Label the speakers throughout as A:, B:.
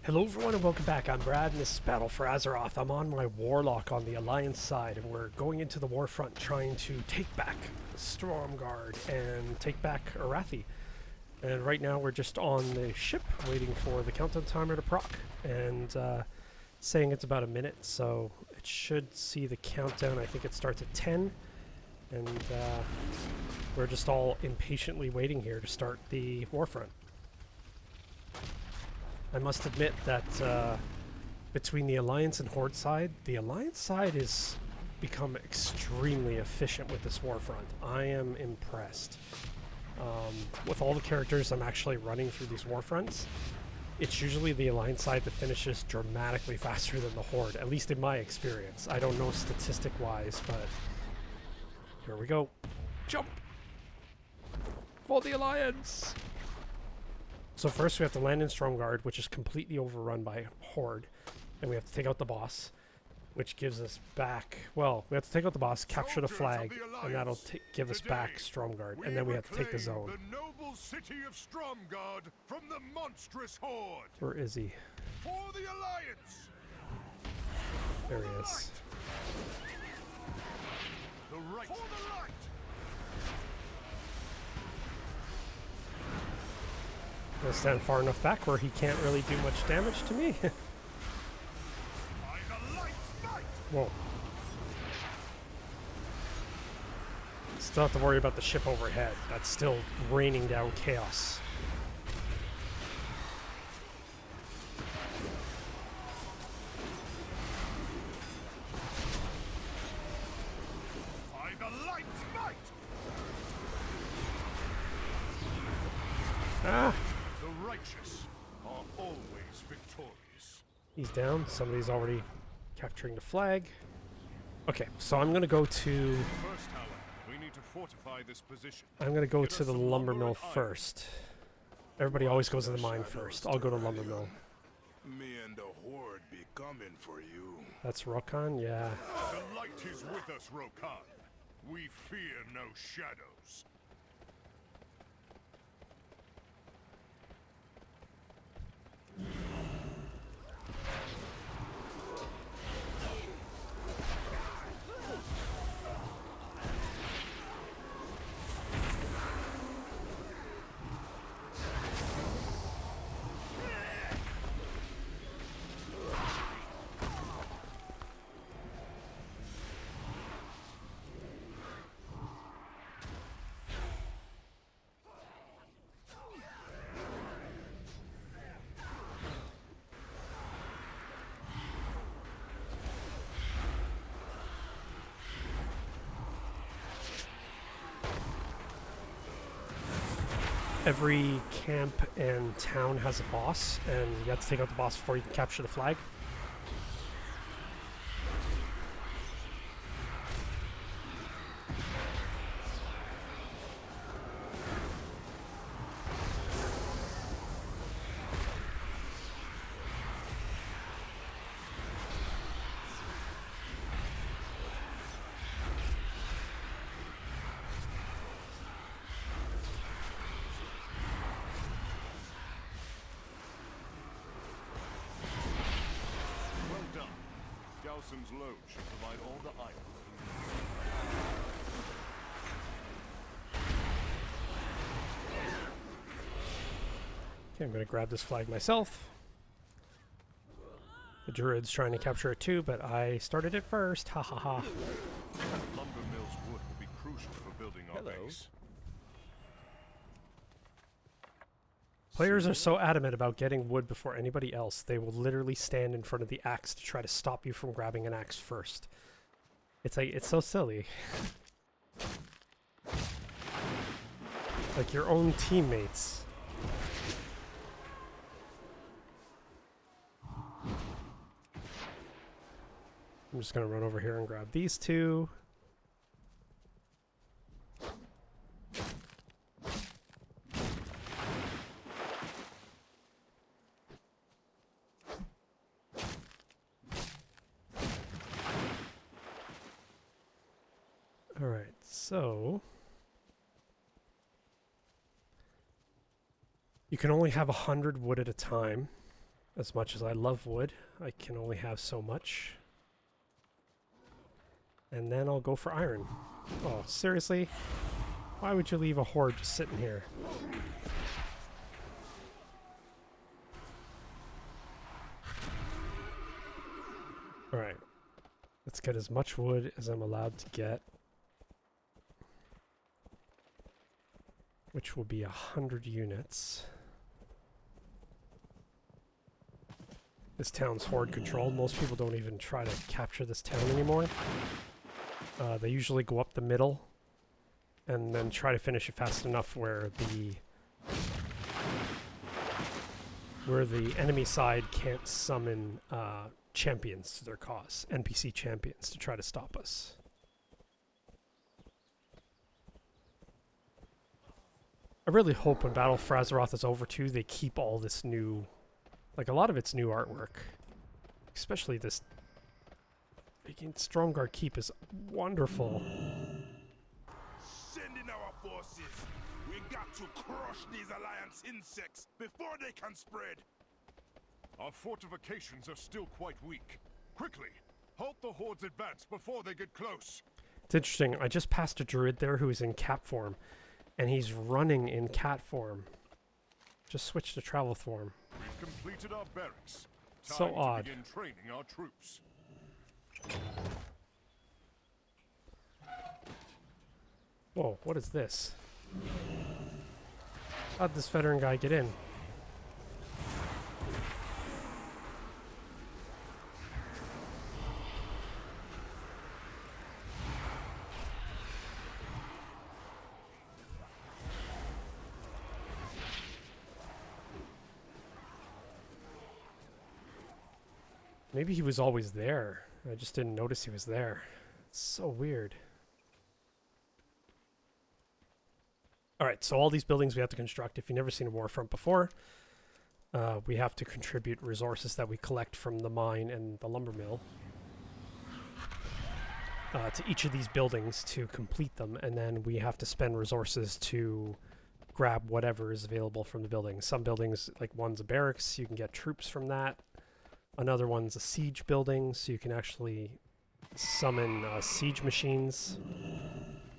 A: Hello everyone and welcome back. I'm Brad and this is Battle for Azeroth. I'm on my Warlock on the Alliance side and we're going into the Warfront trying to take back Stormguard and take back Arathi. And right now we're just on the ship waiting for the countdown timer to proc and saying it's about a minute, so it should see the countdown. I think it starts at 10 and we're just all impatiently waiting here to start the Warfront. I must admit that between the Alliance and Horde side, the Alliance side has become extremely efficient with this Warfront. I am impressed. With all the characters I'm actually running through these Warfronts, it's usually the Alliance side that finishes dramatically faster than the Horde, at least in my experience. I don't know statistic-wise, but here we go. Jump! For the Alliance! So first we have to land in Stormguard, which is completely overrun by Horde. And we have to take out the boss, which gives us back... Well, we have to take out the boss, capture the flag, and that'll give us back Stormguard. And then we have to take the zone.
B: The noble city of Stormguard from the monstrous Horde.
A: Where is he?
B: For the Alliance!
A: There he is.
B: The right. For the light!
A: Gonna stand far enough back where he can't really do much damage to me. Whoa. Still have to worry about the ship overhead. That's still raining down chaos.
B: By the light's might!
A: Ah!
B: The righteous are always victorious.
A: He's down. Somebody's already capturing the flag. Okay, so I'm gonna go to...
B: First, however, we need to fortify this position.
A: I'm gonna go to the lumber mill first. Everybody always goes to the mine first. I'll go to lumber mill.
B: Me and the Horde be coming for you.
A: That's Rokan? Yeah.
B: The light is with us, Rokan. We fear no shadows.
A: Every camp and town has a boss, and you have to take out the boss before you can capture the flag.
B: Gaussum's load should provide all the iron.
A: Okay, I'm gonna grab this flag myself. The druid's trying to capture it too, but I started it first. Ha ha ha.
B: Lumber mill's wood will be crucial for building our base.
A: Players are so adamant about getting wood before anybody else, they will literally stand in front of the axe to try to stop you from grabbing an axe first. It's like, it's so silly. Like your own teammates. I'm just gonna run over here and grab these two. Alright, so... You can only have 100 wood at a time. As much as I love wood, I can only have so much. And then I'll go for iron. Oh, seriously? Why would you leave a horde just sitting here? Alright. Let's get as much wood as I'm allowed to get. Which will be 100 units. This town's horde controlled. Most people don't even try to capture this town anymore. They usually go up the middle and then try to finish it fast enough where the enemy side can't summon champions to their cause, NPC champions, to try to stop us. I really hope when Battle for Azeroth is over too, they keep all this new, like a lot of its new artwork. Especially this Stromgarde Keep is wonderful.
B: Send in our forces. We got to crush these Alliance insects before they can spread. Our fortifications are still quite weak. Quickly, halt the Horde's advance before they get close.
A: It's interesting. I just passed a druid there who is in cat form, and he's running in cat form. Just switched to travel form.
B: We've completed our barracks.
A: So
B: Time
A: odd.
B: to begin training our troops.
A: Whoa, what is this? How'd this veteran guy get in? Maybe he was always there. I just didn't notice he was there. It's so weird. Alright, so all these buildings we have to construct. If you've never seen a Warfront before, we have to contribute resources that we collect from the mine and the lumber mill to each of these buildings to complete them, and then we have to spend resources to grab whatever is available from the buildings. Some buildings, like one's a barracks, you can get troops from that. Another one's a siege building, so you can actually summon siege machines.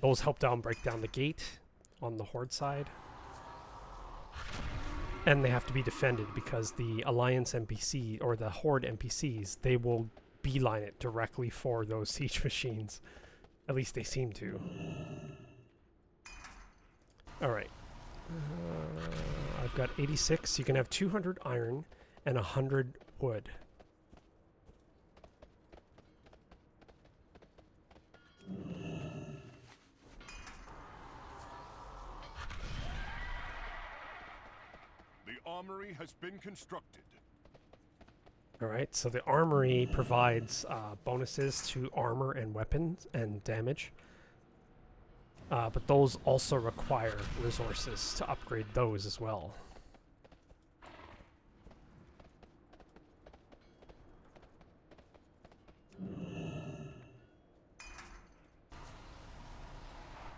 A: Those help break down the gate on the horde side. And they have to be defended because the Alliance NPC, or the horde NPCs, they will beeline it directly for those siege machines. At least they seem to. Alright. I've got 86. You can have 200 iron and 100 wood.
B: The armory has been constructed.
A: Alright, so the armory provides bonuses to armor and weapons and damage. But those also require resources to upgrade those as well.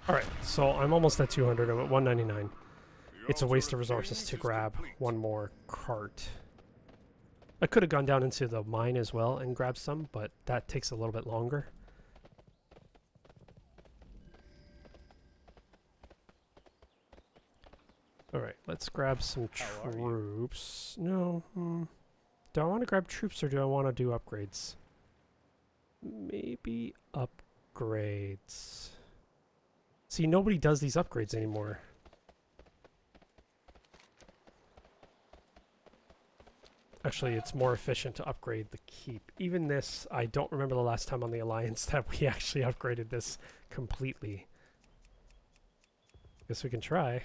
A: Alright, so I'm almost at 200. I'm at 199. It's a waste of resources to grab one more cart. I could have gone down into the mine as well and grabbed some, but that takes a little bit longer. Alright, let's grab some troops. No, do I want to grab troops or do I want to do upgrades? Maybe upgrades. See, nobody does these upgrades anymore. Actually, it's more efficient to upgrade the keep. Even this, I don't remember the last time on the Alliance that we actually upgraded this completely. Guess we can try.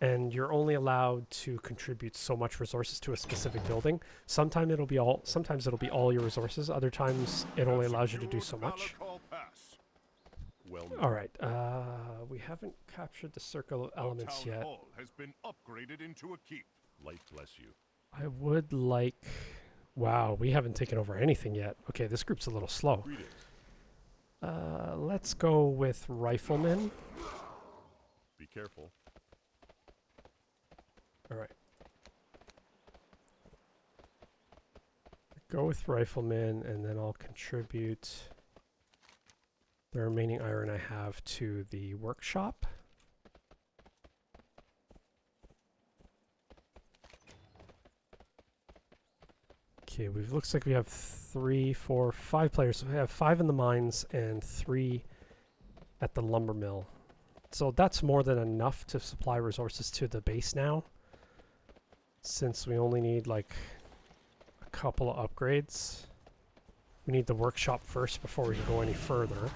A: And you're only allowed to contribute so much resources to a specific building. Sometimes it'll be all your resources. Other times it only allows you to do so much.
B: Well,
A: all right, we haven't captured the circle of elements yet.
B: Hall has been upgraded into a keep. Light bless you.
A: I would like... Wow, we haven't taken over anything yet. Okay, this group's a little slow.
B: Greetings.
A: Let's go with riflemen.
B: Be careful.
A: All right. Go with rifleman, and then I'll contribute the remaining iron I have to the workshop. Okay, looks like we have 3, 4, 5 players. So we have 5 in the mines and 3 at the lumber mill. So that's more than enough to supply resources to the base now, since we only need like a couple of upgrades. We need the workshop first before we can go any further.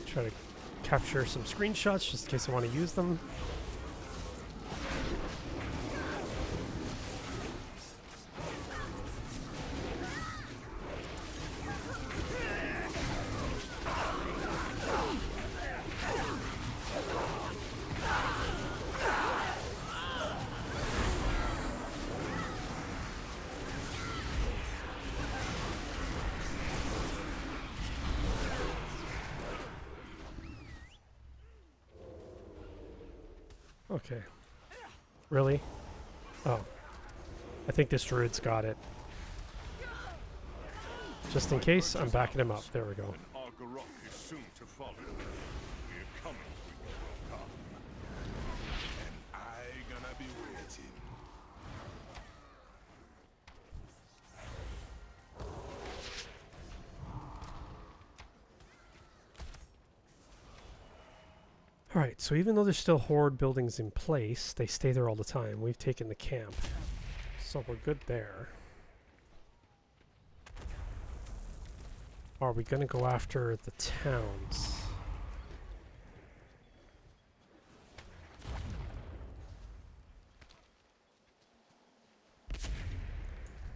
A: Try to capture some screenshots just in case I want to use them. Okay. Really? Oh. I think this druid's got it. Just in case, I'm backing him up. There we go.
B: Arathi is soon to follow. We're coming for you, come. And I gonna be waiting.
A: Alright, so even though there's still horde buildings in place, they stay there all the time. We've taken the camp. So we're good there. Are we going to go after the towns?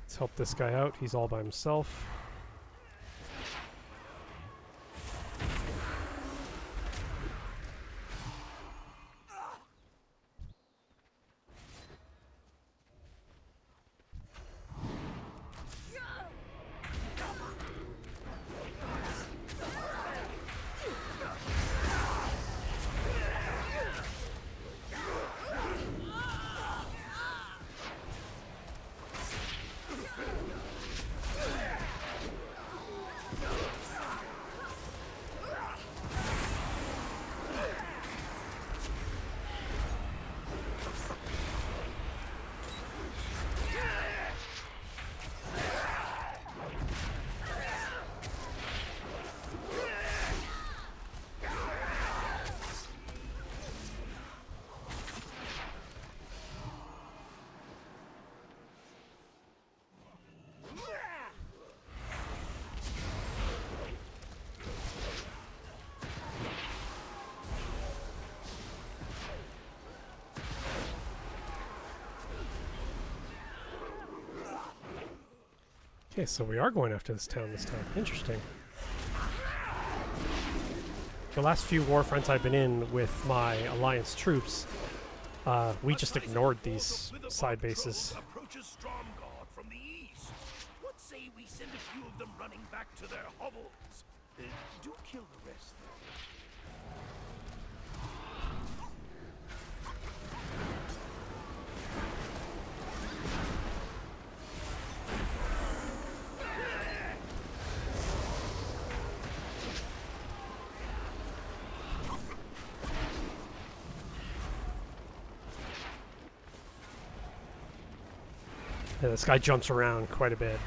A: Let's help this guy out. He's all by himself. Okay, so we are going after this town this time. Interesting. The last few Warfronts I've been in with my Alliance troops, we just ignored these side bases.
C: Approaches Stromguard from the east. What say we send a few of them running back to their hovels? Do kill the rest, though.
A: Yeah, this guy jumps around quite a bit.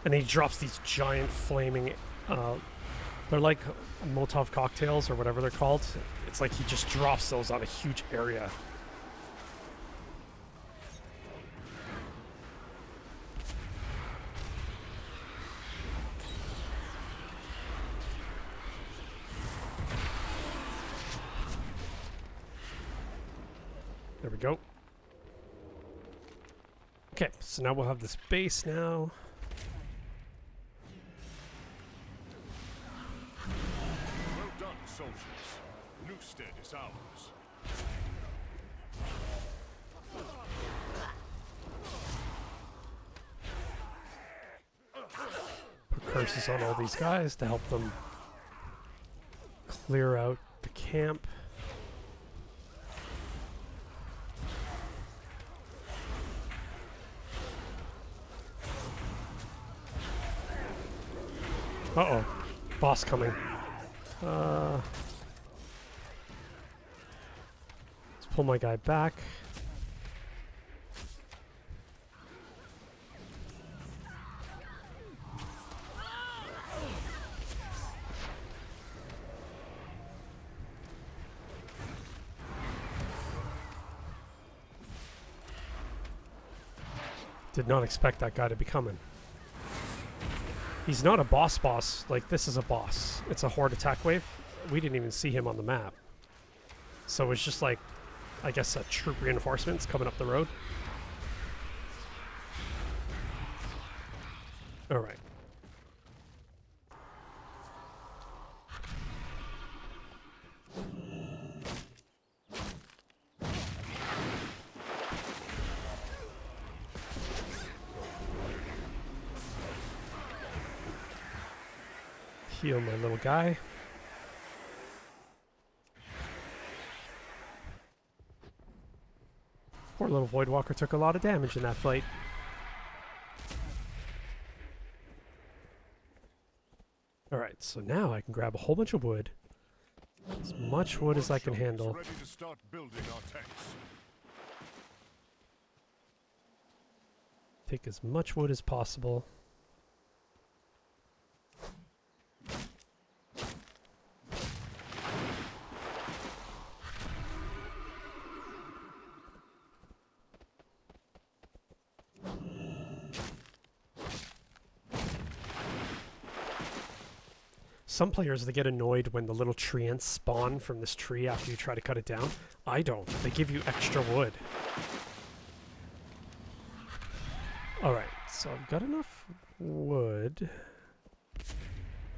A: And he drops these giant flaming... they're like Molotov cocktails or whatever they're called. It's like he just drops those on a huge area. There we go. Okay, Okay, so now we'll have this base now.
B: Well done, soldiers. Newstead is ours.
A: Put curses on all these guys to help them clear out the camp. Uh-oh. Boss coming. Let's pull my guy back. Did not expect that guy to be coming. He's not a boss. Like, this is a boss. It's a horde attack wave. We didn't even see him on the map. So it's just like, I guess, a troop reinforcements coming up the road. Alright. Heal my little guy. Poor little Voidwalker took a lot of damage in that fight. Alright, so now I can grab a whole bunch of wood. As much wood as I can handle.
B: Ready to start building our tanks.
A: Take as much wood as possible. Some players, they get annoyed when the little tree ants spawn from this tree after you try to cut it down. I don't. They give you extra wood. Alright, so I've got enough wood.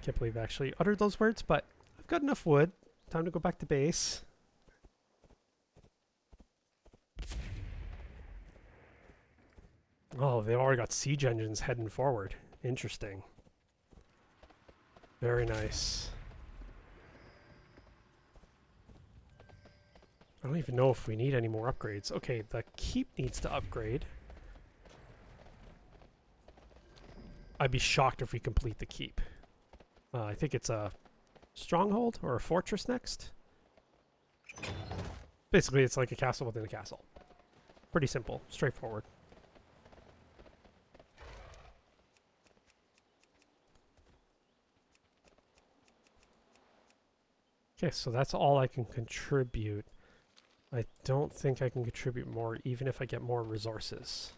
A: Can't believe I actually uttered those words, but I've got enough wood. Time to go back to base. Oh, they've already got siege engines heading forward. Interesting. Very nice. I don't even know if we need any more upgrades. Okay, the keep needs to upgrade. I'd be shocked if we complete the keep. I think it's a stronghold or a fortress next. Basically, it's like a castle within a castle. Pretty simple, straightforward. Okay, so that's all I can contribute. I don't think I can contribute more, even if I get more resources.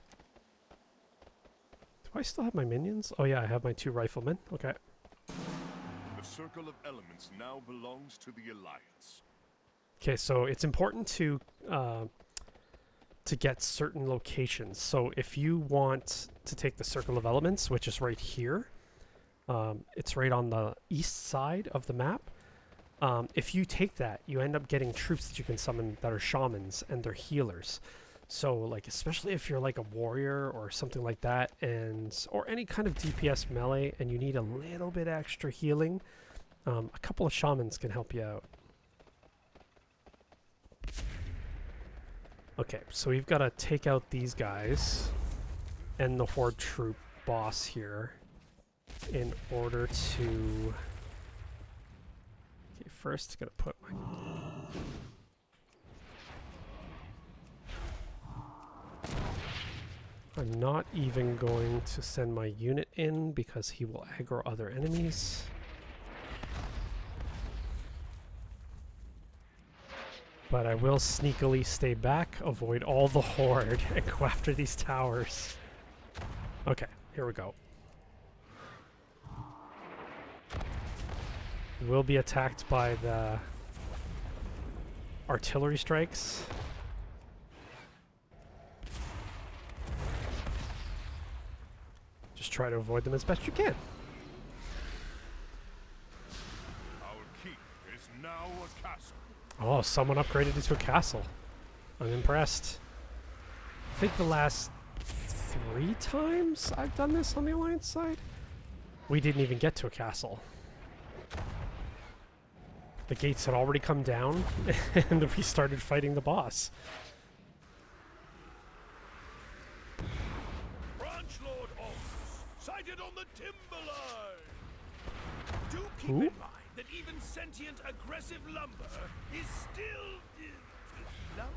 A: Do I still have my minions? Oh yeah, I have my 2 riflemen. Okay.
B: The Circle of Elements now belongs to the Alliance.
A: Okay, so it's important to get certain locations. So if you want to take the Circle of Elements, which is right here, it's right on the east side of the map. If you take that, you end up getting troops that you can summon that are shamans and they're healers. So, like, especially if you're like a warrior or something like that, or any kind of DPS melee, and you need a little bit extra healing, a couple of shamans can help you out. Okay, so we've got to take out these guys and the horde troop boss here in order to... First, gotta put my... I'm not even going to send my unit in because he will aggro other enemies. But I will sneakily stay back, avoid all the horde, and go after these towers. Okay, here we go. Will be attacked by the artillery strikes. Just try to avoid them as best you can.
B: Our keep is now a castle.
A: Oh, someone upgraded it to a castle. I'm impressed. I think the last 3 times I've done this on the Alliance side, we didn't even get to a castle. The gates had already come down, and we started fighting the boss.
C: Branch Lord Aldous, sighted on the timberline. Do keep
A: Who?
C: in mind that even sentient, aggressive lumber is still lumber.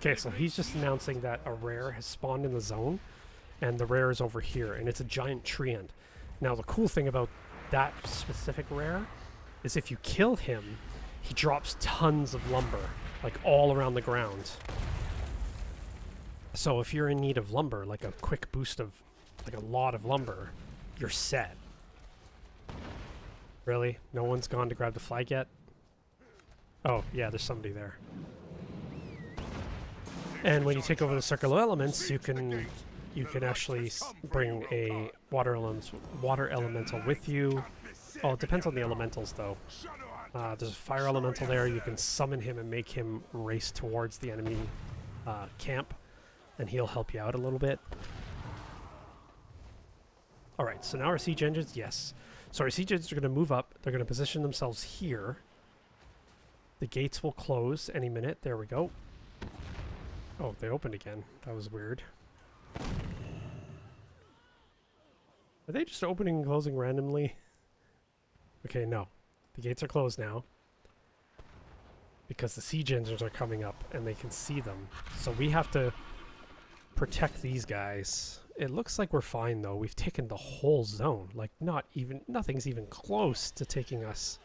A: Okay, so he's just announcing that a rare has spawned in the zone, and the rare is over here, and it's a giant treant. Now, the cool thing about that specific rare is if you kill him, he drops tons of lumber, like all around the ground. So if you're in need of lumber, like a quick boost of, like a lot of lumber, you're set. Really? No one's gone to grab the flag yet? Oh, yeah, there's somebody there. And when you take over the Circle of Elements, you can actually bring a water elemental with you. Oh, it depends on the elementals, though. There's a fire elemental there. You can summon him and make him race towards the enemy camp, and he'll help you out a little bit. Alright, so now our siege engines, yes. So our siege engines are going to move up. They're going to position themselves here. The gates will close any minute. There we go. Oh, they opened again. That was weird. Are they just opening and closing randomly? Okay, no. The gates are closed now. Because the siege engines are coming up and they can see them. So we have to protect these guys. It looks like we're fine though. We've taken the whole zone. Like nothing's even close to taking us.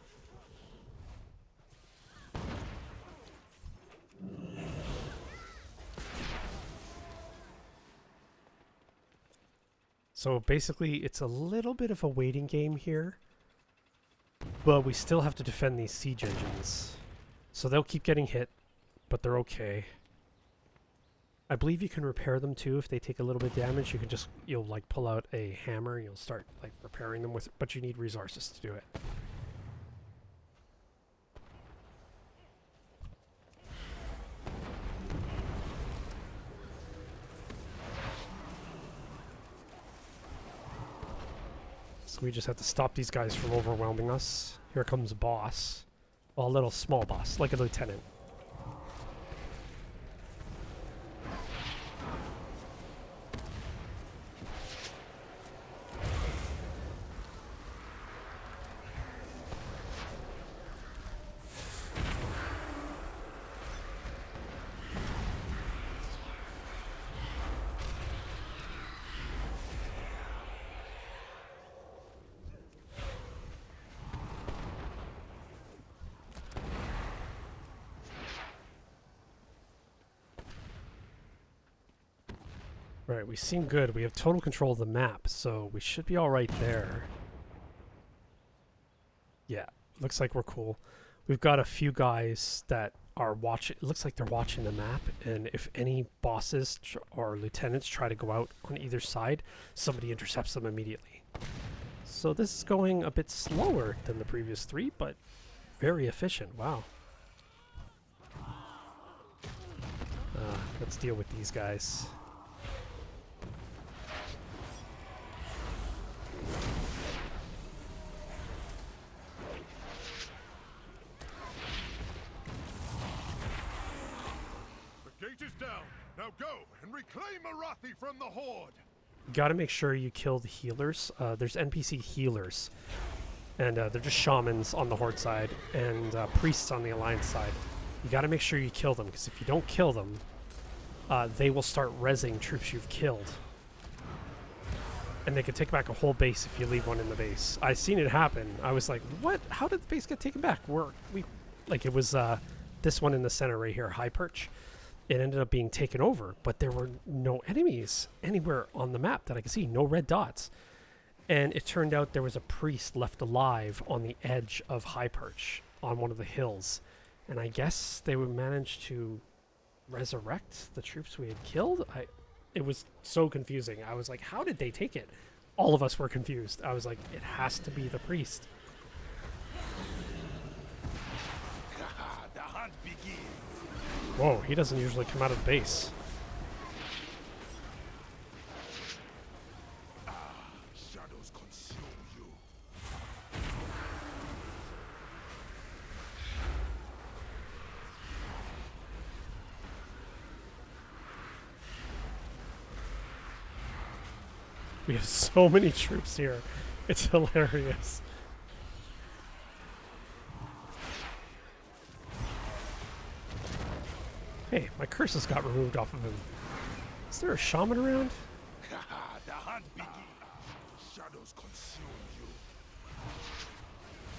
A: So basically, it's a little bit of a waiting game here, but we still have to defend these siege engines. So they'll keep getting hit, but they're okay. I believe you can repair them too if they take a little bit of damage. You'll like pull out a hammer and you'll start like repairing them with it, but you need resources to do it. So we just have to stop these guys from overwhelming us. Here comes a boss. Well, a little small boss, like a lieutenant. Right, we seem good. We have total control of the map, so we should be alright there. Yeah, looks like we're cool. We've got a few guys that are watching. It looks like they're watching the map, and if any bosses or lieutenants try to go out on either side, somebody intercepts them immediately. So this is going a bit slower than the previous 3, but very efficient. Wow. Let's deal with these guys.
B: Gate is down. Now go and reclaim Arathi from the Horde.
A: You gotta make sure you kill the healers. There's NPC healers. And they're just shamans on the Horde side and priests on the Alliance side. You gotta make sure you kill them, because if you don't kill them, they will start rezzing troops you've killed. And they can take back a whole base if you leave one in the base. I seen it happen. I was like, what? How did the base get taken back? It was this one in the center right here, High Perch. It ended up being taken over, but there were no enemies anywhere on the map that I could see, no red dots. And it turned out there was a priest left alive on the edge of High Perch on one of the hills. And I guess they would manage to resurrect the troops we had killed. It was so confusing. I was like, how did they take it? All of us were confused. I was like, it has to be the priest.
C: The hunt begins.
A: Whoa, he doesn't usually come out of the base.
B: Shadows consume you.
A: We have so many troops here. It's hilarious. Hey, my curses got removed off of him. Is there a shaman around?
C: The hunt begins.
B: Shadows consume you.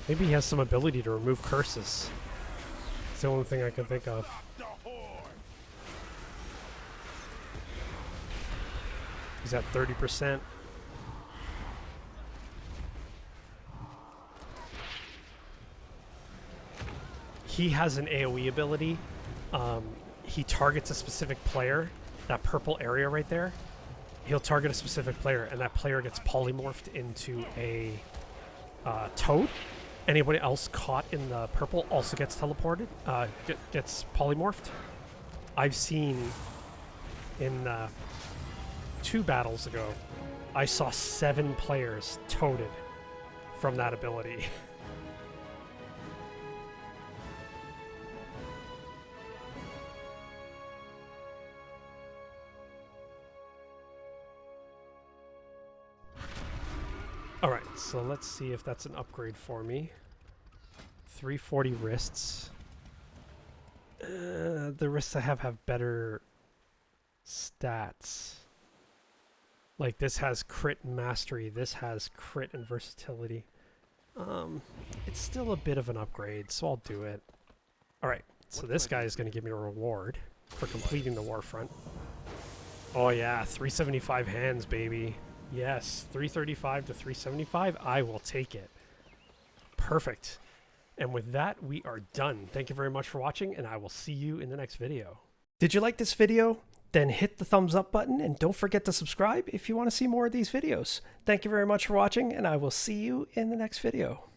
A: Maybe he has some ability to remove curses. It's the only thing I can think of.
B: The horde.
A: He's at 30%. He has an AoE ability. He targets a specific player, that purple area right there. He'll target a specific player, and that player gets polymorphed into a toad. Anybody else caught in the purple also gets teleported, gets polymorphed. I've seen in 2 battles ago, I saw 7 players toaded from that ability. Alright, so let's see if that's an upgrade for me. 340 wrists. The wrists I have better stats. Like this has crit and mastery, this has crit and versatility. It's still a bit of an upgrade, so I'll do it. Alright, so this guy is going to give me a reward for completing the Warfront. Oh yeah, 375 hands, baby. Yes, 335 to 375, I will take it. Perfect. And with that, we are done. Thank you very much for watching, and I will see you in the next video. Did you like this video? Then hit the thumbs up button, and don't forget to subscribe if you want to see more of these videos. Thank you very much for watching, and I will see you in the next video.